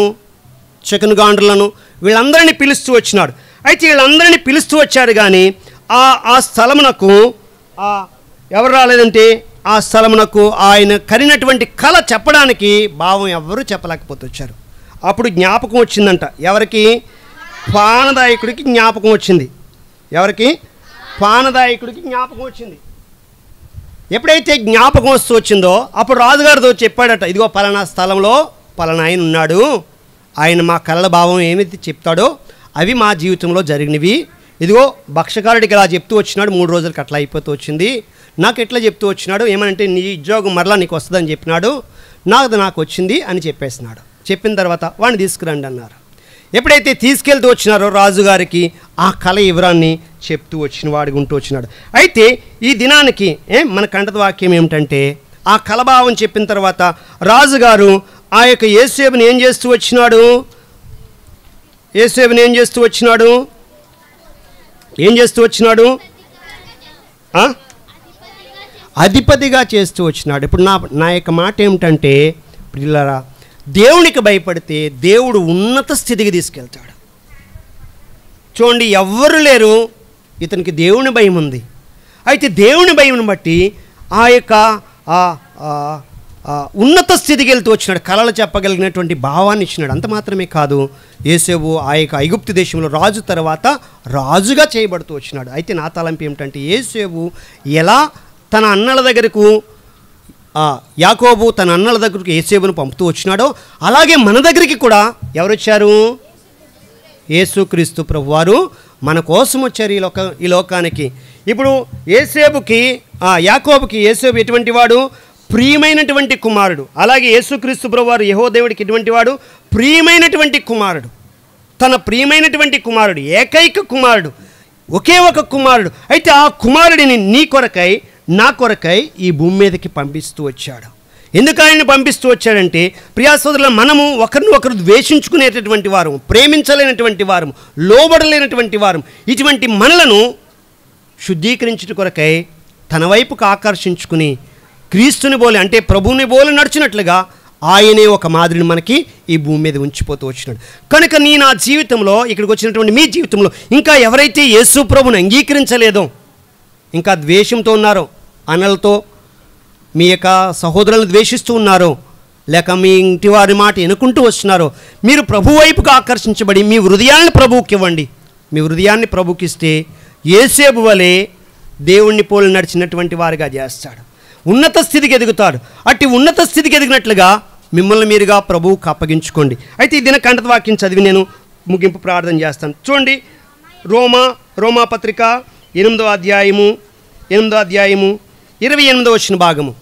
చకనుగాండ్రులను వీళ్ళందరినీ పిలుస్తూ వచ్చినాడు. అయితే వీళ్ళందరినీ పిలుస్తూ వచ్చారు కానీ ఆ స్థలమునకు ఎవరు రాలేదంటే, ఆ స్థలమునకు ఆయన కరినటువంటి కళ చెప్పడానికి భావం ఎవరు చెప్పలేకపోతే వచ్చారు. అప్పుడు జ్ఞాపకం వచ్చిందంట. ఎవరికి? పానదాయకుడికి జ్ఞాపకం వచ్చింది. ఎవరికి? పానదాయకుడికి జ్ఞాపకం వచ్చింది. ఎప్పుడైతే జ్ఞాపకం వస్తూ వచ్చిందో అప్పుడు రాజుగారితో చెప్పాడట, ఇదిగో పలానా స్థలంలో పలానా ఆయన ఉన్నాడు, ఆయన మా కళల భావం ఏమైతే చెప్తాడో అవి మా జీవితంలో జరిగినవి. ఇదిగో భక్షకారుడికి ఇలా చెప్తూ వచ్చినాడు, 3 రోజులకి అట్లా అయిపోతూ వచ్చింది. నాకు ఎట్లా చెప్తూ వచ్చినాడు, ఏమనంటే నీ ఉద్యోగం మరలా నీకు వస్తుందని చెప్పినాడు, నాకు వచ్చింది అని చెప్పేసినాడు. చెప్పిన తర్వాత వాడిని తీసుకురండి అన్నారు. ఎప్పుడైతే తీసుకెళ్తూ వచ్చినారో రాజుగారికి ఆ కళ వివరాన్ని చెప్తూ వచ్చిన వాడికి ఉంటూ వచ్చినాడు. అయితే ఈ దినానికి మన కంఠత వాక్యం ఏమిటంటే, ఆ కళభావం చెప్పిన తర్వాత రాజుగారు ఆ యొక్క యేసేపుని ఏం చేస్తూ వచ్చినాడు? యేసేపుని ఏం చేస్తూ వచ్చినాడు? అధిపతిగా చేస్తూ వచ్చినాడు. ఇప్పుడు నా యొక్క మాట ఏమిటంటే, పిల్లరా, దేవునికి భయపడితే దేవుడు ఉన్నత స్థితికి తీసుకెళ్తాడు. చూడండి, ఎవ్వరు లేరు, ఇతనికి దేవుని భయం ఉంది. అయితే దేవుని భయం బట్టి ఆ యొక్క ఉన్నత స్థితికి వెళ్తూ వచ్చినాడు. కళలు చెప్పగలిగినటువంటి భావాన్ని ఇచ్చినాడు. అంత మాత్రమే కాదు, యేసేపు ఆ యొక్క ఐగుప్తు దేశంలో రాజు తర్వాత రాజుగా చేయబడుతూ వచ్చినాడు. అయితే నా తలంపు ఏమిటంటే, యేసేపు ఎలా తన అన్నల దగ్గరకు యాకోబు తన అన్నల దగ్గరకు యేసేపును పంపుతూ వచ్చినాడో అలాగే మన దగ్గరికి కూడా ఎవరు వచ్చారు? యేసుక్రీస్తు ప్రభువారు మన కోసం వచ్చారు ఈ లోకానికి. ఇప్పుడు యాకోబుకి యేసేపు ఎటువంటి వాడు? ప్రియమైనటువంటి కుమారుడు. అలాగే యేసుక్రీస్తు ప్రభువారు యెహోదేవుడికి ఎటువంటి వాడు? ప్రియమైనటువంటి కుమారుడు. తన ప్రియమైనటువంటి కుమారుడు, ఏకైక కుమారుడు, ఒకే ఒక కుమారుడు. అయితే ఆ కుమారుడిని నీ కొరకై నా కొరకై ఈ భూమి మీదకి పంపిస్తూ వచ్చాడు. ఎందుకు ఆయన్ని పంపిస్తూ వచ్చాడంటే, ప్రియా సోదరులు, మనము ఒకరిని ద్వేషించుకునేటటువంటి వారు, ప్రేమించలేనటువంటి వారు, లోబడలేనటువంటి వారు, ఇటువంటి మనలను శుద్ధీకరించుట కొరకై తన వైపుకు ఆకర్షించుకుని క్రీస్తుని బోలి అంటే ప్రభువుని బోలి నడిచినట్లుగా ఆయనే ఒక మాదిరిని మనకి ఈ భూమి మీద ఉంచిపోతూ వచ్చినాడు. కనుక నా జీవితంలో, ఇక్కడికి వచ్చినటువంటి మీ జీవితంలో ఇంకా ఎవరైతే యేసు ప్రభువుని అంగీకరించలేదో, ఇంకా ద్వేషంతో ఉన్నారో, అన్నలతో మీ యొక్క సహోదరులను ద్వేషిస్తూ ఉన్నారో, లేక మీ ఇంటి వారి మాట ఎన్నుకుంటూ వస్తున్నారో, మీరు ప్రభు వైపుకు ఆకర్షించబడి మీ హృదయాన్ని ప్రభువుకి ఇవ్వండి. మీ హృదయాన్ని ప్రభువుకి ఇస్తే యేసేపు వలె దేవుణ్ణి పోలి నడిచినటువంటి వారిగా చేస్తాడు. ఉన్నత స్థితికి ఎదుగుతాడు. అట్టి ఉన్నత స్థితికి ఎదిగినట్లుగా మిమ్మల్ని మీరుగా ప్రభువుకు అప్పగించుకోండి. అయితే ఈ దిన కంఠత వాక్యం చదివి నేను ముగింపు ప్రార్థన చేస్తాను. చూడండి, రోమాపత్రిక 8వ అధ్యాయము 28వ భాగము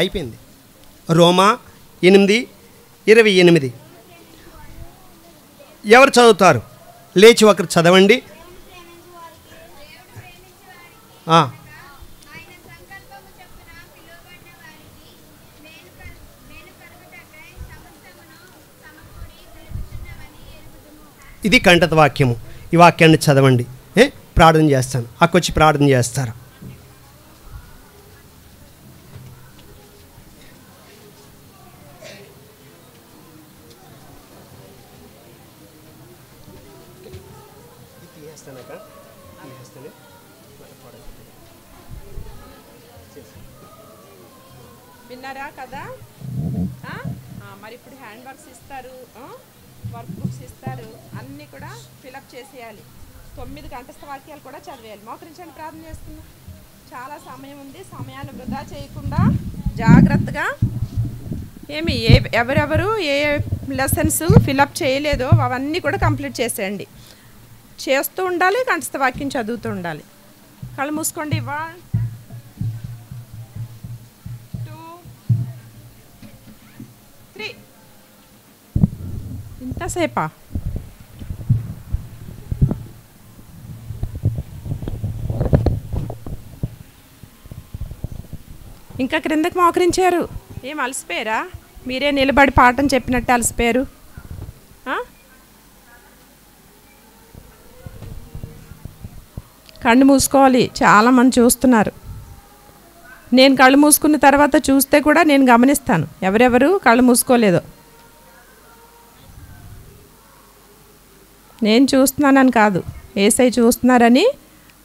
అయిపోయింది. రోమా 8:28. ఎవరు చదువుతారు? లేచి ఒకరు చదవండి. ఇది కంఠత వాక్యము. ఈ వాక్యాన్ని చదవండి. ప్రార్థన చేస్తాను. అక్కొచ్చి ప్రార్థన చేస్తారు. విన్నారా కదా? మరి ఇప్పుడు హ్యాండ్ వర్క్స్ ఇస్తారు, వర్క్ బుక్స్ ఇస్తారు, అన్నీ కూడా ఫిలప్ చేసేయాలి. 9 కంఠస్థ వాక్యాలు కూడా చదివేయాలి. మోకరించండి, ప్రార్థన చేసుకుందాం. చాలా సమయం ఉంది. సమయాన్ని వృధా చేయకుండా జాగ్రత్తగా ఎవరెవరు ఏ లెసన్స్ ఫిలప్ చేయలేదో అవన్నీ కూడా కంప్లీట్ చేసేయండి. చేస్తూ ఉండాలి, కంఠస్థ వాక్యం చదువుతూ ఉండాలి. కళ్ళు మూసుకోండి. 1 2 3. ఇంతసేపా? ఇంకా క్రిందకి మోకరించారు. ఏం అలసిపోయారా? మీరే నిలబడి పాఠం చెప్పినట్టు అలసిపోయారు. కళ్ళు మూసుకోవాలి. చాలామంది చూస్తున్నారు. నేను కళ్ళు మూసుకున్న తర్వాత చూస్తే కూడా నేను గమనిస్తాను ఎవరెవరు కళ్ళు మూసుకోలేదో. నేను చూస్తున్నానని కాదు, యేసయ్య చూస్తున్నారని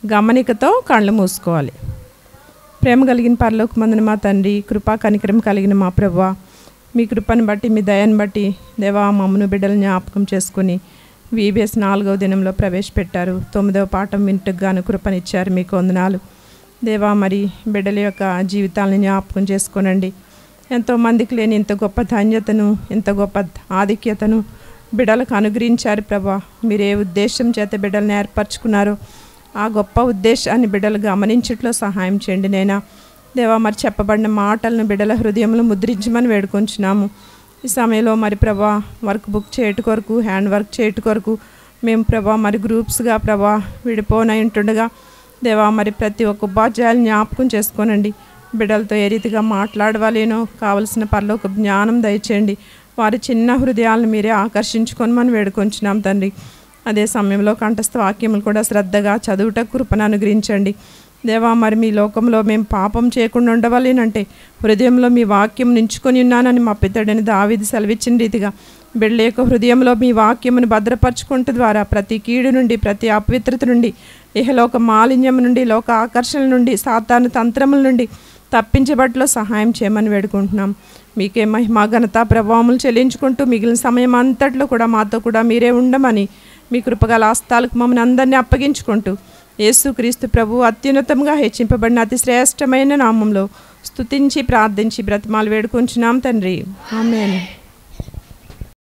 గమనికతో కళ్ళు మూసుకోవాలి. ప్రేమ కలిగిన పరలోకమందున మా తండ్రి, కృపా కనికరం కలిగిన మా ప్రభువా, మీ కృపను బట్టి, మీ దయను బట్టి దేవా మమ్మను బిడ్డలు జ్ఞాపకం చేసుకుని VBS 4వ దినంలో ప్రవేశపెట్టారు. 9వ పాఠం వింటుకు గాను కృపనిచ్చారు. మీకు వందనాలు దేవా. మరి బిడ్డల యొక్క జీవితాలను జ్ఞాపకం చేసుకోనండి. ఎంతోమందికి లేని ఇంత గొప్ప ధన్యతను, ఇంత గొప్ప ఆధిక్యతను బిడ్డలకు అనుగ్రహించారు ప్రభా. మీరు ఏ ఉద్దేశం చేత బిడ్డలను ఏర్పరచుకున్నారో ఆ గొప్ప ఉద్దేశాన్ని బిడ్డలు గమనించట్లో సహాయం చేయండి నైనా దేవా. మరి చెప్పబడిన మాటలను బిడ్డల హృదయంలో ముద్రించమని వేడుకొంచున్నాము. ఈ సమయంలో మరి ప్రభా వర్క్ బుక్ చేయట కొరకు, హ్యాండ్ వర్క్ చేయట కొరకు మేము ప్రభా మరి గ్రూప్స్గా ప్రభా విడిపోనై ఉంటుండగా దేవా మరి ప్రతి ఒక్క ఉపాధ్యాయులు జ్ఞాపకం చేసుకోనండి. బిడ్డలతో ఏ రీతిగా మాట్లాడవాలేనో కావలసిన పరలోక జ్ఞానం దయచేయండి. వారి చిన్న హృదయాలను మీరే ఆకర్షించుకొని మనం వేడుకొంచున్నాం తండ్రి. అదే సమయంలో కంఠస్థ వాక్యములు కూడా శ్రద్ధగా చదువుట కృపను అనుగ్రహించండి దేవా. మరి మీ లోకంలో మేము పాపం చేయకుండా ఉండవాలేనంటే హృదయంలో మీ వాక్యం నించుకొని ఉన్నానని మా పితడిని దావీదు సెలవిచ్చిన రీతిగా బిడ్డల యొక్క హృదయంలో మీ వాక్యమును భద్రపరచుకుంటు ద్వారా ప్రతి కీడు నుండి, ప్రతి అపవిత్రత నుండి, ఇహలోక మాలిన్యం నుండి, లోక ఆకర్షణ నుండి, సాతాను తంత్రముల నుండి తప్పించబట్లో సహాయం చేయమని వేడుకుంటున్నాం. మీకే మహిమ ఘనత ప్రభావములు చెల్లించుకుంటూ మిగిలిన సమయం అంతట్లో కూడా మాతో కూడా మీరే ఉండమని మీ కృపగల హస్తాలకు మమ్మల్ని అందరినీ అప్పగించుకుంటూ యేసుక్రీస్తు ప్రభు అత్యున్నతంగా హెచ్చింపబడిన అతి శ్రేష్టమైన నామంలో స్తుతించి ప్రార్థించి బ్రతిమాలు వేడుకుంటున్నాం తండ్రి. ఆమేన్.